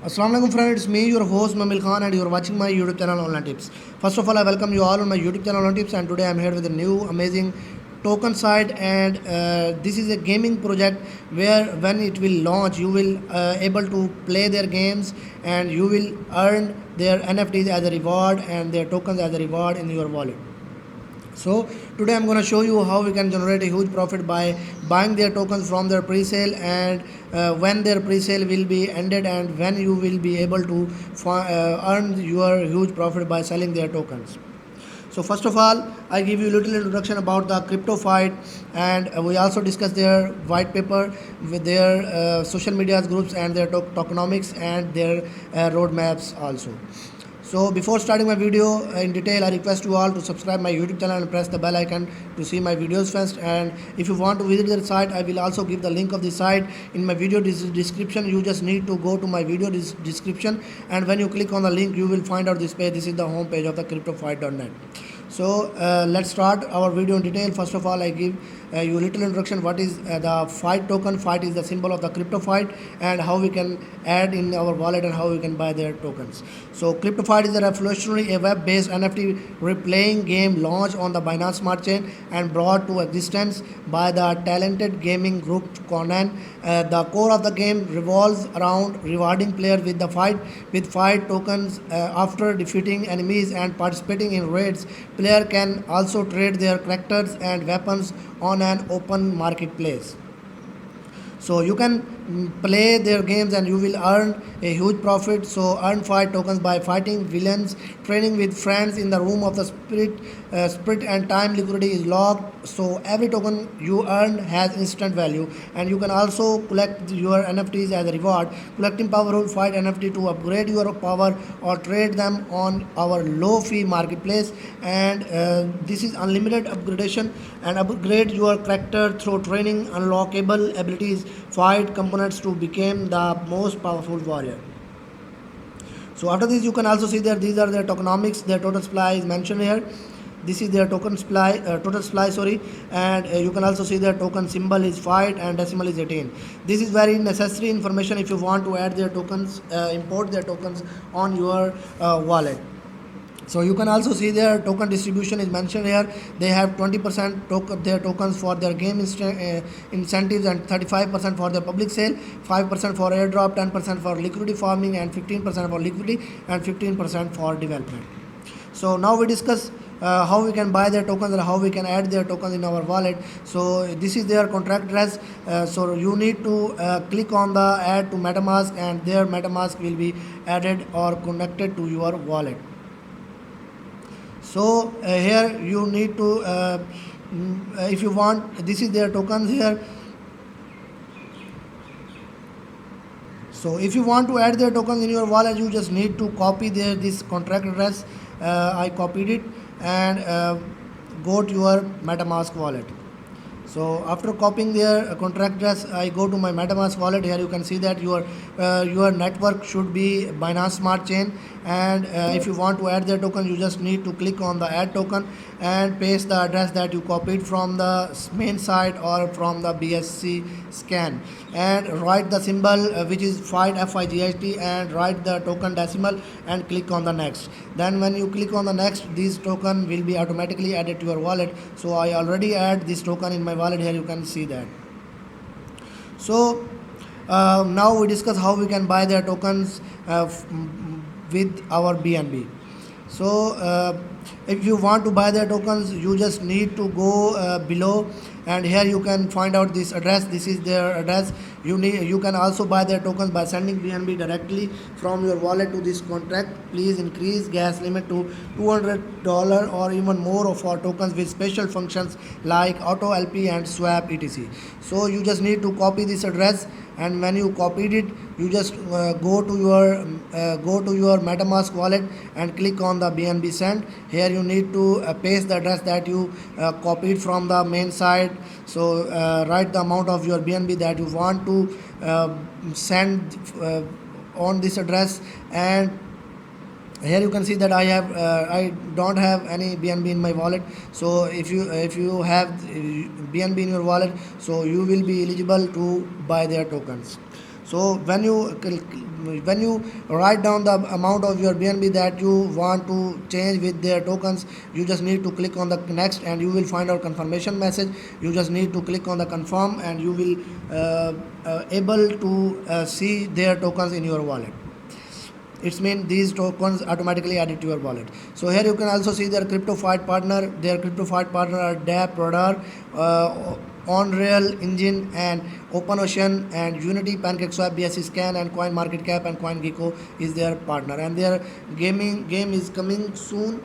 Assalamualaikum friends, it's me your host Mamil Khan and you're watching my YouTube channel Online Tips. First of all, I welcome you all on my YouTube channel Online Tips, and today I'm here with a new amazing token site, and this is a gaming project where when it will launch you will able to play their games and you will earn their NFTs as a reward and their tokens as a reward in your wallet. So today I'm going to show you how we can generate a huge profit by buying their tokens from their pre-sale, and when their pre-sale will be ended and when you will be able to earn your huge profit by selling their tokens. So first of all, I give you a little introduction about the crypto fight, and we also discuss their white paper with their social media groups and their tokenomics and their roadmaps also. So before starting my video in detail, I request you all to subscribe my YouTube channel and press the bell icon to see my videos first. And if you want to visit their site, I will also give the link of the site in my video description. You just need to go to my video description, and when you click on the link, you will find out this page. This is the home page of the cryptofight.net. So let's start our video in detail. First of all, I give you a little introduction. What is the fight token? Fight is the symbol of the crypto fight, and how we can add in our wallet and how we can buy their tokens. So crypto fight is a revolutionary, a web-based NFT replaying game launched on the Binance Smart Chain and brought to existence by the talented gaming group Conan. The core of the game revolves around rewarding players with the fight tokens after defeating enemies and participating in raids. Player can also trade their characters and weapons on an open marketplace. So you can play their games and you will earn a huge profit. So earn fight tokens by fighting villains, training with friends in the room of the spirit, and time liquidity is locked. So every token you earn has instant value, and you can also collect your NFTs as a reward. Collecting powerful fight NFT to upgrade your power or trade them on our low fee marketplace, and this is unlimited upgradation, and upgrade your character through training unlockable abilities, fight components to become the most powerful warrior. So after this, you can also see that these are their tokenomics. Their total supply is mentioned here. This is their total supply, sorry, and you can also see their token symbol is fight and decimal is 18. This is very necessary information if you want to add their tokens, import their tokens on your wallet. So you can also see their token distribution is mentioned here. They have 20% their tokens for their game incentives, and 35% for their public sale, 5% for airdrop, 10% for liquidity farming, and 15% for liquidity, and 15% for development. So now we discuss how we can buy their tokens and how we can add their tokens in our wallet. So this is their contract address. So you need to click on the add to MetaMask, and their MetaMask will be added or connected to your wallet. So here you need to if you want, this is their tokens here. So if you want to add their tokens in your wallet, you just need to copy this contract address. I copied it, and go to your MetaMask wallet. So after copying their contract address, I go to my MetaMask wallet. Here you can see that your network should be Binance Smart Chain, and if you want to add their token, you just need to click on the add token and paste the address that you copied from the main site or from the BSC scan, and write the symbol which is fight FIGHT, and write the token decimal and click on the next. Then when you click on the next, this token will be automatically added to your wallet. So I already add this token in my wallet. Here you can see that. So now we discuss how we can buy their tokens with our BNB. So if you want to buy their tokens, you just need to go below, and here you can find out this address. This is their address. You can also buy their tokens by sending BNB directly from your wallet to this contract. Please increase gas limit to $200 or even more for tokens with special functions like auto LP and swap etc. So you just need to copy this address, and when you copied it, you just go to your MetaMask wallet and click on the BNB send. Here you need to paste the address that you copied from the main site. So write the amount of your BNB that you want to send on this address, and here you can see that I don't have any BNB in my wallet. So if you have BNB in your wallet, so you will be eligible to buy their tokens. So when you write down the amount of your BNB that you want to change with their tokens, you just need to click on the next and you will find out confirmation message. You just need to click on the confirm and you will able to see their tokens in your wallet. It's mean these tokens automatically added to your wallet. So here you can also see their crypto fight partner. Their crypto fight partner are DApp, Radar, Onreal, Engine, and OpenOcean, and Unity, PancakeSwap, BSC Scan, and CoinMarketCap and CoinGecko is their partner. And their game is coming soon.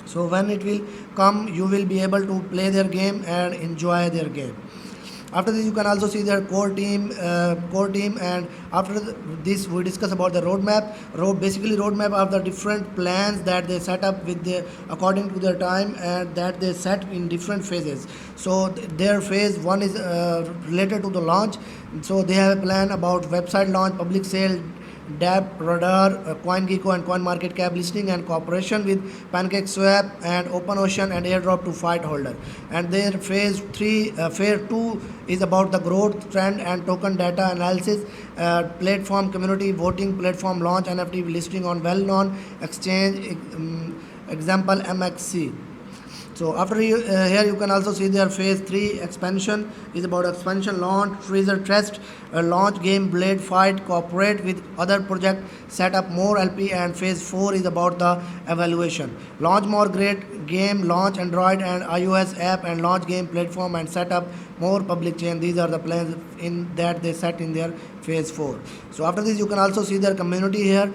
So when it will come, you will be able to play their game and enjoy their game. After this, you can also see their core team, and after this, we discuss about the roadmap. Basically, roadmap of the different plans that they set up with the according to their time and that they set in different phases. So their phase one is related to the launch. So they have a plan about website launch, public sale, Dapp, Radar, CoinGecko, and CoinMarketCap listing and cooperation with PancakeSwap and OpenOcean and airdrop to fight holder. And their phase 2 is about the growth, trend, and token data analysis, platform community, voting platform launch, NFT listing on well-known exchange, example MXC. So after here you can also see their phase 3 expansion is about expansion, launch, treasure chest, launch game, blade fight, cooperate with other project, set up more LP, and phase 4 is about the evaluation. Launch more great game, launch Android and iOS app, and launch game platform, and set up more public chain. These are the plans in that they set in their phase 4. So after this you can also see their community here.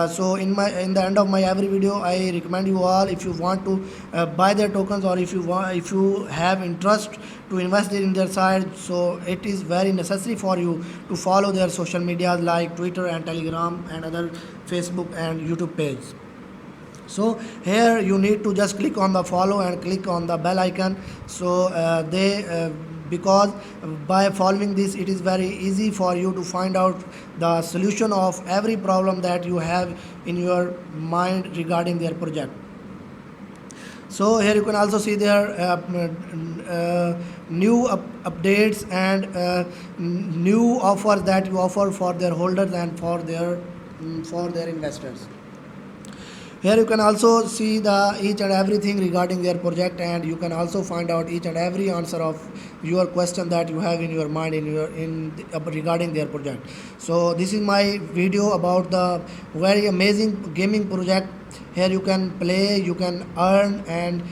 So in the end of my every video, I recommend you all, if you want to buy their tokens, or if you have interest to invest in their side, so it is very necessary for you to follow their social media like Twitter and Telegram and other Facebook and YouTube page. So here you need to just click on the follow and click on the bell icon. So because by following this, it is very easy for you to find out the solution of every problem that you have in your mind regarding their project. So here you can also see their new updates and new offers that you offer for their holders and for their investors. Here you can also see the each and everything regarding their project, and you can also find out each and every answer of your question that you have in your mind regarding their project. So this is my video about the very amazing gaming project. Here you can play, you can earn, and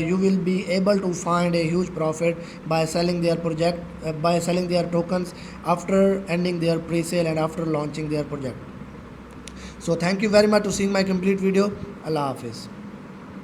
you will be able to find a huge profit by selling their project, by selling their tokens after ending their pre-sale and after launching their project. So thank you very much to seeing my complete video. Allah Hafiz.